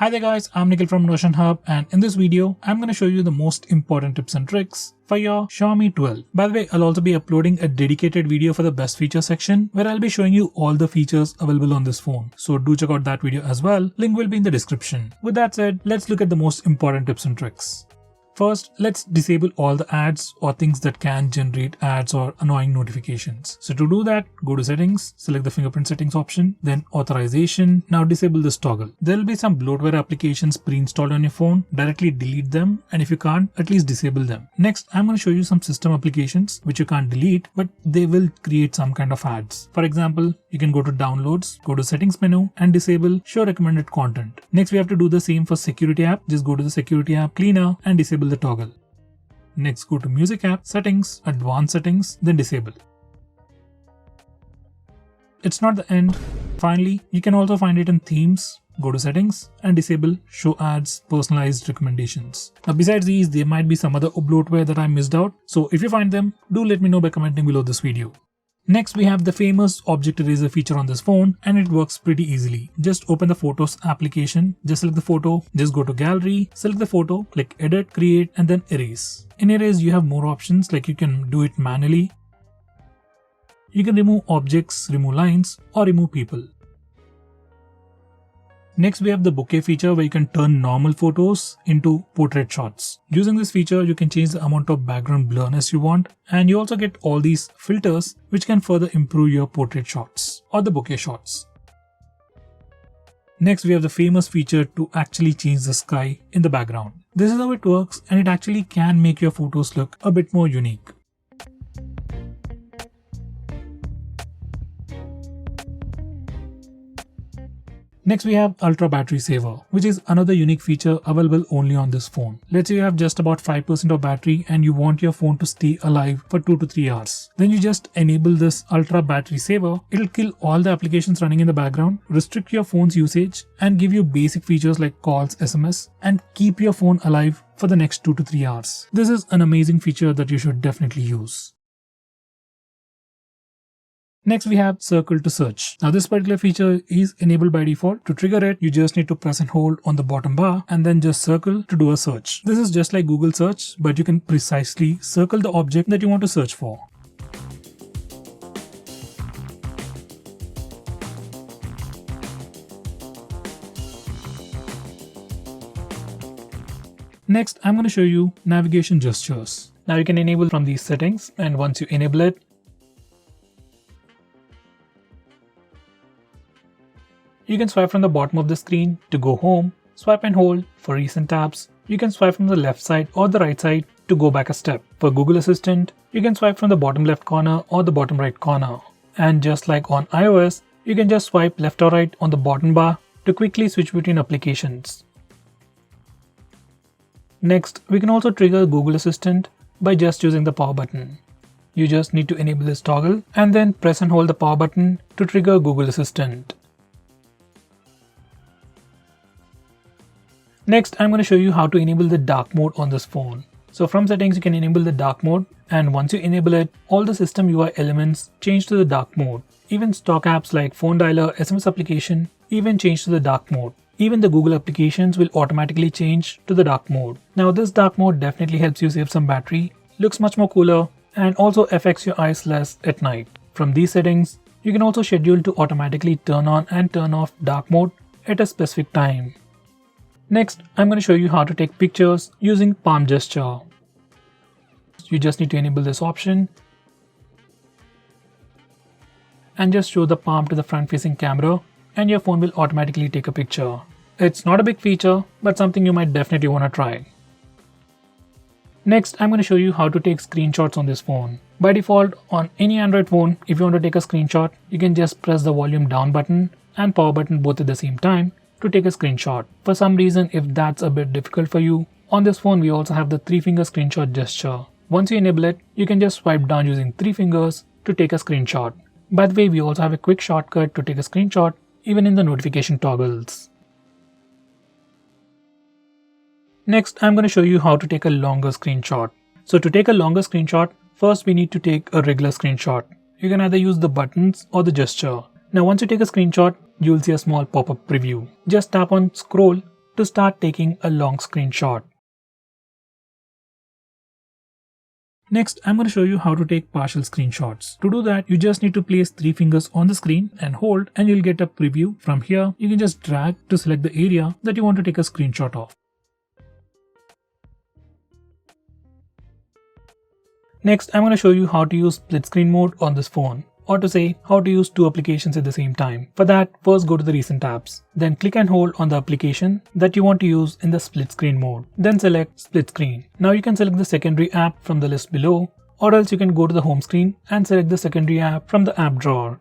Hi there guys, I'm Nikhil from notionhub, and in this video, I'm going to show you the most important tips and tricks for your Xiaomi 12. By the way, I'll also be uploading a dedicated video for the best feature section where I'll be showing you all the features available on this phone. So do check out that video as well. Link will be in the description. With that said, let's look at the most important tips and tricks. First, let's disable all the ads or things that can generate ads or annoying notifications. So to do that, go to settings, select the fingerprint settings option, then authorization. Now disable this toggle. There will be some bloatware applications pre-installed on your phone. Directly delete them, and if you can't, at least disable them. Next, I'm going to show you some system applications which you can't delete, but they will create some kind of ads. For example, you can go to downloads, go to settings menu and disable show recommended content. Next, we have to do the same for security app. Just go to the security app cleaner and disable the toggle. Next, go to music app, settings, advanced settings, then disable. It's not the end. Finally, you can also find it in themes. Go to settings and disable show ads personalized recommendations. Now besides these, there might be some other bloatware that I missed out. So if you find them, do let me know by commenting below this video. Next, we have the famous object eraser feature on this phone, and it works pretty easily. Just open the Photos application, just select the photo, just go to Gallery, select the photo, click Edit, Create, and then Erase. In Erase, you have more options, like you can do it manually. You can remove objects, remove lines, or remove people. Next, we have the bokeh feature where you can turn normal photos into portrait shots. Using this feature, you can change the amount of background blurriness you want, and you also get all these filters which can further improve your portrait shots or the bokeh shots. Next, we have the famous feature to actually change the sky in the background. This is how it works, and it actually can make your photos look a bit more unique. Next, we have Ultra Battery Saver, which is another unique feature available only on this phone. Let's say you have just about 5% of battery and you want your phone to stay alive for 2 to 3 hours. Then you just enable this Ultra Battery Saver. It'll kill all the applications running in the background, restrict your phone's usage, and give you basic features like calls, SMS, and keep your phone alive for the next 2 to 3 hours. This is an amazing feature that you should definitely use. Next, we have Circle to Search. Now this particular feature is enabled by default. To trigger it, you just need to press and hold on the bottom bar and then just circle to do a search. This is just like Google search, but you can precisely circle the object that you want to search for. Next, I'm going to show you navigation gestures. Now you can enable from these settings, and once you enable it, you can swipe from the bottom of the screen to go home, swipe and hold for recent tabs. You can swipe from the left side or the right side to go back a step. For Google Assistant, you can swipe from the bottom left corner or the bottom right corner. And just like on iOS, you can just swipe left or right on the bottom bar to quickly switch between applications. Next, we can also trigger Google Assistant by just using the power button. You just need to enable this toggle and then press and hold the power button to trigger Google Assistant. Next, I'm going to show you how to enable the dark mode on this phone. So from settings, you can enable the dark mode, and once you enable it, all the system UI elements change to the dark mode. Even stock apps like phone dialer, SMS application even change to the dark mode. Even the Google applications will automatically change to the dark mode. Now this dark mode definitely helps you save some battery, looks much more cooler, and also affects your eyes less at night. From these settings, you can also schedule to automatically turn on and turn off dark mode at a specific time. Next, I'm going to show you how to take pictures using palm gesture. You just need to enable this option and just show the palm to the front-facing camera, and your phone will automatically take a picture. It's not a big feature, but something you might definitely want to try. Next, I'm going to show you how to take screenshots on this phone. By default, on any Android phone, if you want to take a screenshot, you can just press the volume down button and power button both at the same time to take a screenshot. For some reason, if that's a bit difficult for you, on this phone we also have the 3-finger screenshot gesture. Once you enable it, you can just swipe down using 3 fingers to take a screenshot. By the way, we also have a quick shortcut to take a screenshot even in the notification toggles. Next, I'm going to show you how to take a longer screenshot. So to take a longer screenshot, first we need to take a regular screenshot. You can either use the buttons or the gesture. Now once you take a screenshot, you'll see a small pop-up preview. Just tap on scroll to start taking a long screenshot. Next, I'm going to show you how to take partial screenshots. To do that, you just need to place 3 fingers on the screen and hold, and you'll get a preview. From here, you can just drag to select the area that you want to take a screenshot of. Next, I'm going to show you how to use split screen mode on this phone, or to say how to use 2 applications at the same time. For that, first go to the recent apps. Then click and hold on the application that you want to use in the split screen mode. Then select split screen. Now you can select the secondary app from the list below, or else you can go to the home screen and select the secondary app from the app drawer.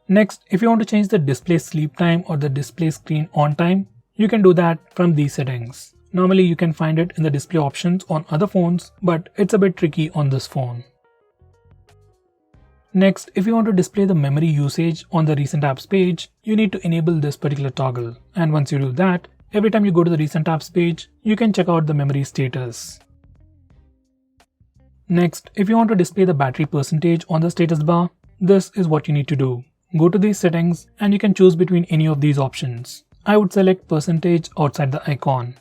Next, if you want to change the display sleep time or the display screen on time, you can do that from these settings. Normally you can find it in the display options on other phones, but it's a bit tricky on this phone. Next, if you want to display the memory usage on the recent apps page, you need to enable this particular toggle. And once you do that, every time you go to the recent apps page, you can check out the memory status. Next, if you want to display the battery percentage on the status bar, this is what you need to do. Go to these settings and you can choose between any of these options. I would select percentage outside the icon.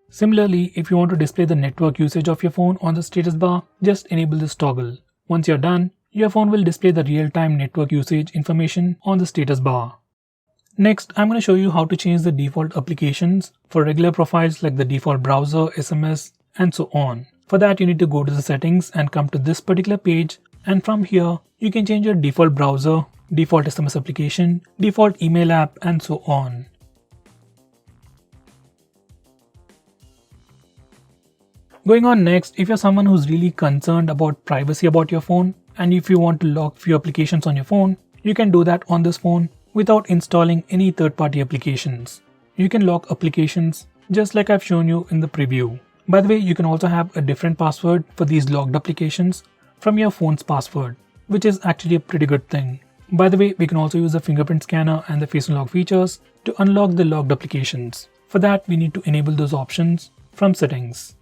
Similarly, if you want to display the network usage of your phone on the status bar, just enable this toggle. Once you're done, your phone will display the real-time network usage information on the status bar. Next, I'm going to show you how to change the default applications for regular profiles like the default browser, SMS, and so on. For that, you need to go to the settings and come to this particular page, and from here, you can change your default browser, default SMS application, default email app, and so on. Going on next, if you're someone who's really concerned about privacy about your phone, and if you want to lock few applications on your phone, you can do that on this phone without installing any third-party applications. You can lock applications just like I've shown you in the preview. By the way, you can also have a different password for these locked applications from your phone's password, which is actually a pretty good thing. By the way, we can also use the fingerprint scanner and the face unlock features to unlock the locked applications. For that, we need to enable those options from settings.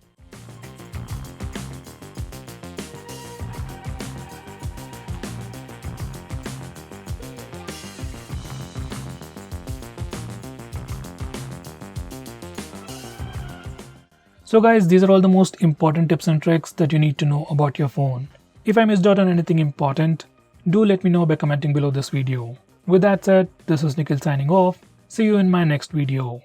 So guys, these are all the most important tips and tricks that you need to know about your phone. If I missed out on anything important, do let me know by commenting below this video. With that said, this is Nikhil signing off. See you in my next video.